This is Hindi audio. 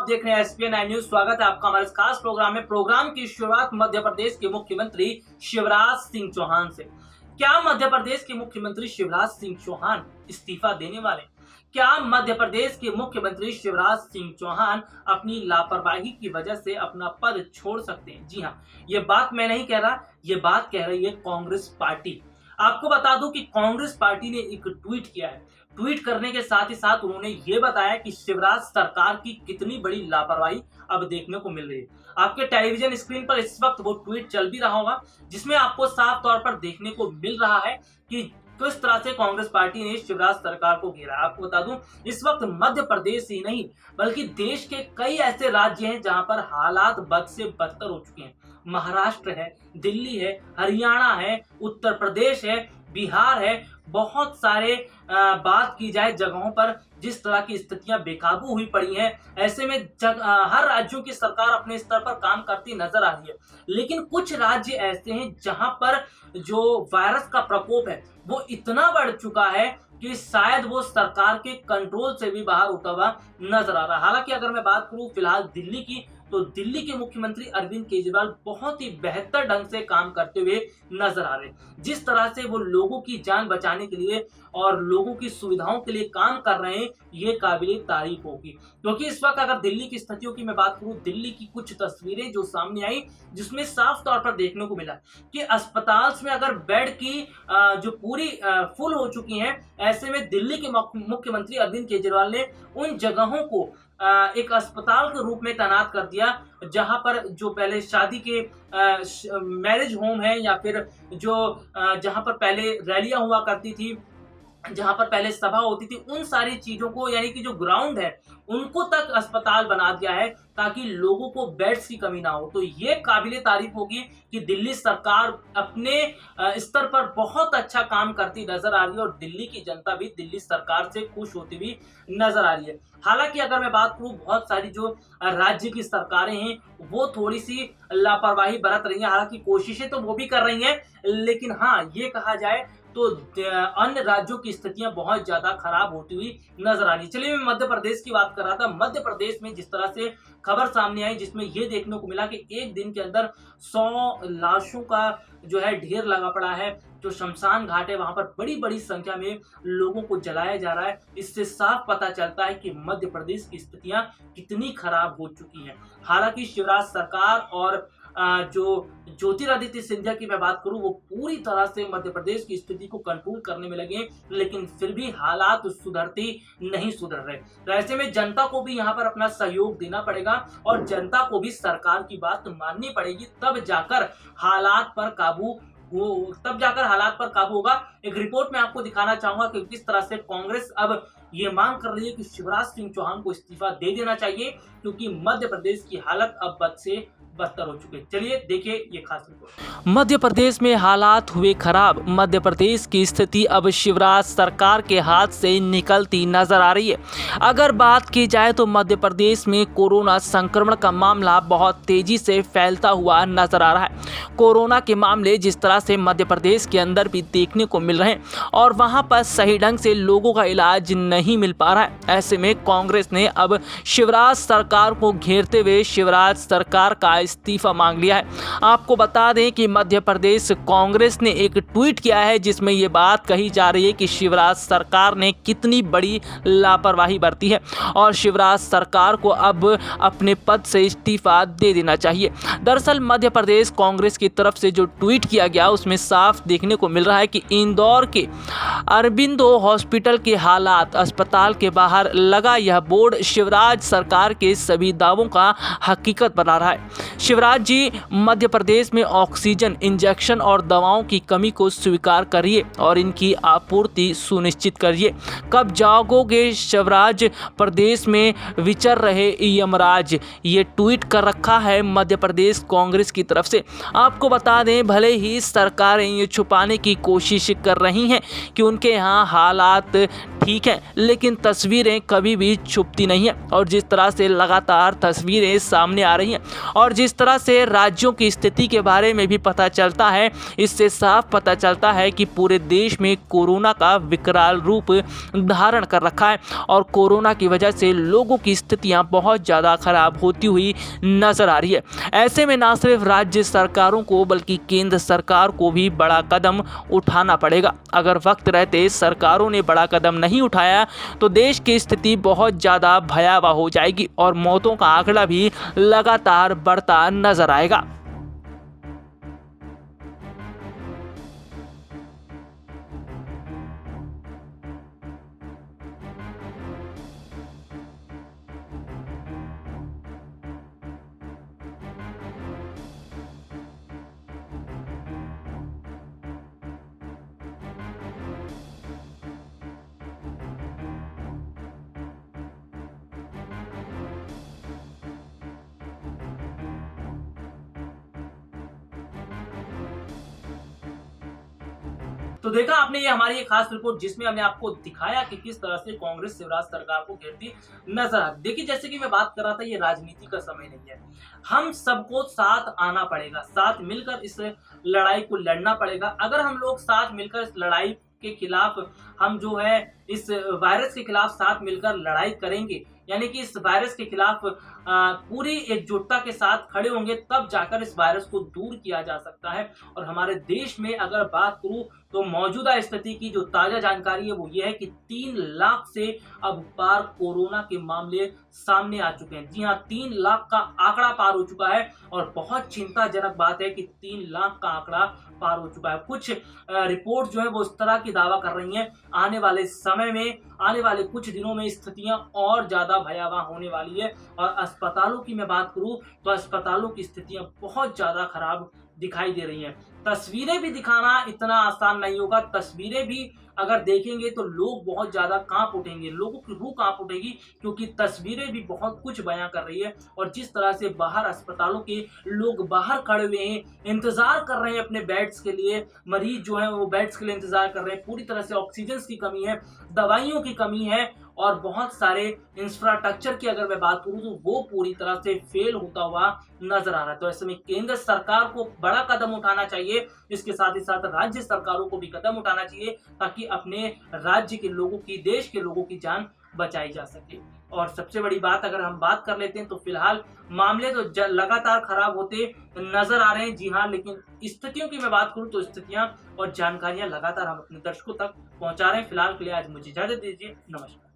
आप देख रहे हैं एसपीएन न्यूज। स्वागत है आपका हमारे इस खास प्रोग्राम में। प्रोग्राम की शुरुआत मध्य प्रदेश के मुख्यमंत्री शिवराज सिंह चौहान से। क्या मध्य प्रदेश के मुख्यमंत्री शिवराज सिंह चौहान इस्तीफा देने वाले? क्या मध्य प्रदेश के मुख्यमंत्री शिवराज सिंह चौहान अपनी लापरवाही की वजह से अपना पद छोड़ सकते हैं? जी हाँ, ये बात मैं नहीं कह रहा, ये बात कह रही है कांग्रेस पार्टी। आपको बता दूं कि कांग्रेस पार्टी ने एक ट्वीट किया है। ट्वीट करने के साथ ही साथ उन्होंने ये बताया कि शिवराज सरकार की कितनी बड़ी लापरवाही अब देखने को मिल रही है। आपके टेलीविजन स्क्रीन पर इस वक्त वो ट्वीट चल भी रहा होगा, जिसमें आपको साफ तौर पर देखने को मिल रहा है कि किस तरह से कांग्रेस पार्टी ने शिवराज सरकार को घेरा। आपको बता दूं, इस वक्त मध्य प्रदेश ही नहीं बल्कि देश के कई ऐसे राज्य हैं जहां पर हालात बद से बदतर हो चुके हैं। महाराष्ट्र है, दिल्ली है, हरियाणा है, उत्तर प्रदेश है, बिहार है, बहुत सारे बात की जाए जगहों पर जिस तरह की स्थितियां बेकाबू हुई पड़ी हैं। ऐसे में हर राज्यों की सरकार अपने स्तर पर काम करती नजर आ रही है, लेकिन कुछ राज्य ऐसे हैं जहां पर जो वायरस का प्रकोप है वो इतना बढ़ चुका है कि शायद वो सरकार के कंट्रोल से भी बाहर होता हुआ नजर आ रहा है। हालांकि अगर मैं बात करूं फिलहाल दिल्ली की, तो दिल्ली के मुख्यमंत्री अरविंद केजरीवाल बहुत ही बेहतर ढंग से काम करते हुए नजर आ रहे हैं। जिस तरह से वो लोगों की जान बचाने के लिए और लोगों की सुविधाओं के लिए काम कर रहे हैं, ये काबिले तारीफ होगी। क्योंकि इस वक्त अगर दिल्ली की स्थितियों की मैं बात करूं, दिल्ली की कुछ तस्वीरें जो सामने आई जिसमें साफ तौर पर देखने को मिला कि अस्पताल में अगर बेड की जो पूरी फुल हो चुकी हैं, ऐसे में दिल्ली के मुख्यमंत्री अरविंद केजरीवाल ने उन जगहों को एक अस्पताल के रूप में तैनात कर दिया, जहां पर जो पहले शादी के मैरिज होम है या फिर जो जहां पर पहले रैलियां हुआ करती थी, जहां पर पहले सभा होती थी, उन सारी चीजों को यानी कि जो ग्राउंड है उनको तक अस्पताल बना दिया है ताकि लोगों को बेड्स की कमी ना हो। तो ये काबिले तारीफ होगी कि दिल्ली सरकार अपने स्तर पर बहुत अच्छा काम करती नजर आ रही है और दिल्ली की जनता भी दिल्ली सरकार से खुश होती हुई नजर आ रही है। हालांकि अगर मैं बात करूं, बहुत सारी जो राज्य की सरकारें हैं वो थोड़ी सी लापरवाही बरत रही हैं। हालांकि कोशिशें तो वो भी कर रही हैं, लेकिन हाँ, ये कहा जाए तो अन्य राज्यों की स्थितियां बहुत ज्यादा खराब होती हुई नजर आ रही। चलिए, मैं मध्य प्रदेश की बात कर रहा था। मध्य प्रदेश में जिस तरह से खबर सामने आई, जिसमें यह देखने को मिला कि एक दिन के अंदर 100 लाशों का जो है ढेर लगा पड़ा है। जो शमशान घाट है वहां पर बड़ी बड़ी संख्या में लोगों को जलाया जा रहा है। इससे साफ पता चलता है कि मध्य प्रदेश की स्थितियां कितनी खराब हो चुकी हैं। हालांकि शिवराज सरकार और जो ज्योतिरादित्य सिंधिया की मैं बात करूं, वो पूरी तरह से मध्य प्रदेश की स्थिति को कंट्रोल करने में लगे, लेकिन फिर भी हालात सुधरती नहीं सुधर रहे। तो ऐसे में जनता को भी यहाँ पर अपना सहयोग देना पड़ेगा और जनता को भी सरकार की बात माननी पड़ेगी, तब जाकर हालात पर काबू होगा। एक रिपोर्ट में आपको दिखाना चाहूंगा कि किस तरह से कांग्रेस अब ये मांग कर रही है कि शिवराज सिंह चौहान को इस्तीफा दे देना चाहिए, क्योंकि मध्य प्रदेश की हालत अब बद से बदतर हो चुके। चलिए देखिए ये खास रिपोर्ट। मध्य प्रदेश में हालात हुए खराब। मध्य प्रदेश की स्थिति अब शिवराज सरकार के हाथ से निकलती नजर आ रही है। अगर बात की जाए तो मध्य प्रदेश में कोरोना संक्रमण का मामला बहुत तेजी से फैलता हुआ नजर आ रहा है। कोरोना के मामले जिस तरह से मध्य प्रदेश के अंदर भी देखने को मिल रहे हैं और वहां पर सही ढंग से लोगों का इलाज नहीं मिल पा रहा है। ऐसे में कांग्रेस ने अब शिवराज सरकार को घेरते हुए शिवराज सरकार का इस्तीफा मांग लिया है। आपको बता दें कि मध्य प्रदेश कांग्रेस ने एक ट्वीट किया है जिसमें यह बात कही जा रही है कि शिवराज सरकार ने कितनी बड़ी लापरवाही बरती है और शिवराज सरकार को अब अपने पद से इस्तीफा दे देना चाहिए। दरअसल मध्य प्रदेश कांग्रेस की तरफ से जो ट्वीट किया गया उसमें साफ देखने को मिल रहा है कि इंदौर के अरबिंदो हॉस्पिटल के हालात, अस्पताल के बाहर लगा यह बोर्ड शिवराज सरकार के सभी दावों का हकीकत बना रहा है। शिवराज जी, मध्य प्रदेश में ऑक्सीजन, इंजेक्शन और दवाओं की कमी को स्वीकार करिए और इनकी आपूर्ति सुनिश्चित करिए। कब जागोगे शिवराज, प्रदेश में विचर रहे यमराज। ये ट्वीट कर रखा है मध्य प्रदेश कांग्रेस की तरफ से। आपको बता दें, भले ही सरकारें ये छुपाने की कोशिश कर रही हैं कि उनके यहाँ हालात ठीक है, लेकिन तस्वीरें कभी भी छुपती नहीं है और जिस तरह से लगातार तस्वीरें सामने आ रही हैं और जिस तरह से राज्यों की स्थिति के बारे में भी पता चलता है, इससे साफ पता चलता है कि पूरे देश में कोरोना का विकराल रूप धारण कर रखा है और कोरोना की वजह से लोगों की स्थितियां बहुत ज़्यादा खराब होती हुई नजर आ रही है। ऐसे में ना सिर्फ राज्य सरकारों को बल्कि केंद्र सरकार को भी बड़ा कदम उठाना पड़ेगा। अगर वक्त रहते सरकारों ने बड़ा कदम नहीं उठाया तो देश की स्थिति बहुत ज़्यादा भयावह हो जाएगी और मौतों का आंकड़ा भी लगातार बढ़ता नजर आएगा। तो देखा आपने ये हमारी एक खास रिपोर्ट जिसमें हमने आपको दिखाया कि किस तरह से कांग्रेस शिवराज सरकार को घेरती नजर आती। देखिए जैसे कि मैं बात कर रहा था, ये राजनीति का समय नहीं है, हम सबको साथ आना पड़ेगा, साथ मिलकर इस लड़ाई को लड़ना पड़ेगा। अगर हम लोग साथ मिलकर इस लड़ाई के खिलाफ, हम जो है इस वायरस के खिलाफ साथ मिलकर लड़ाई करेंगे, यानी कि इस वायरस के खिलाफ पूरी एकजुटता के साथ खड़े होंगे, तब जाकर इस वायरस को दूर किया जा सकता है। और हमारे देश में अगर बात करूं तो मौजूदा स्थिति की जो ताजा जानकारी है वो ये है कि 3 लाख से अब पार कोरोना के मामले सामने आ चुके हैं। जी हाँ, 3 लाख का आंकड़ा पार हो चुका है और बहुत चिंताजनक बात है कि 3 लाख का आंकड़ा पार हो चुका है। कुछ रिपोर्ट जो है वो इस तरह की दावा कर रही हैं, आने वाले समय में, आने वाले कुछ दिनों में स्थितियां और ज्यादा भयावह होने वाली है। और अस्पतालों की मैं बात करूं तो अस्पतालों की स्थितियां बहुत ज्यादा खराब दिखाई दे रही हैं। तस्वीरें भी दिखाना इतना आसान नहीं होगा, तस्वीरें भी अगर देखेंगे तो लोग बहुत ज्यादा कांप उठेंगे, लोगों की रूह कांप उठेगी, क्योंकि तस्वीरें भी बहुत कुछ बयां कर रही है। और जिस तरह से बाहर अस्पतालों के लोग बाहर खड़े हुए हैं, इंतजार कर रहे हैं अपने बेड्स के लिए, मरीज जो है वो बेड्स के लिए इंतजार कर रहे हैं, पूरी तरह से ऑक्सीजन की कमी है, दवाइयों की कमी है और बहुत सारे इंफ्रास्ट्रक्चर की अगर मैं बात करूं तो वो पूरी तरह से फेल होता हुआ नजर आ रहा है। तो ऐसे में केंद्र सरकार को बड़ा कदम उठाना चाहिए, इसके साथ ही साथ राज्य सरकारों को भी कदम उठाना चाहिए ताकि अपने राज्य के लोगों की, देश के लोगों की जान बचाई जा सके। और सबसे बड़ी बात अगर हम बात कर लेते हैं तो फिलहाल मामले तो लगातार खराब होते नजर आ रहे हैं। जी हाँ, लेकिन स्थितियों की मैं बात करूं तो स्थितियां और जानकारियां लगातार हम अपने दर्शकों तक पहुंचा रहे हैं। फिलहाल के लिए आज मुझे इजाजत दीजिए, नमस्कार।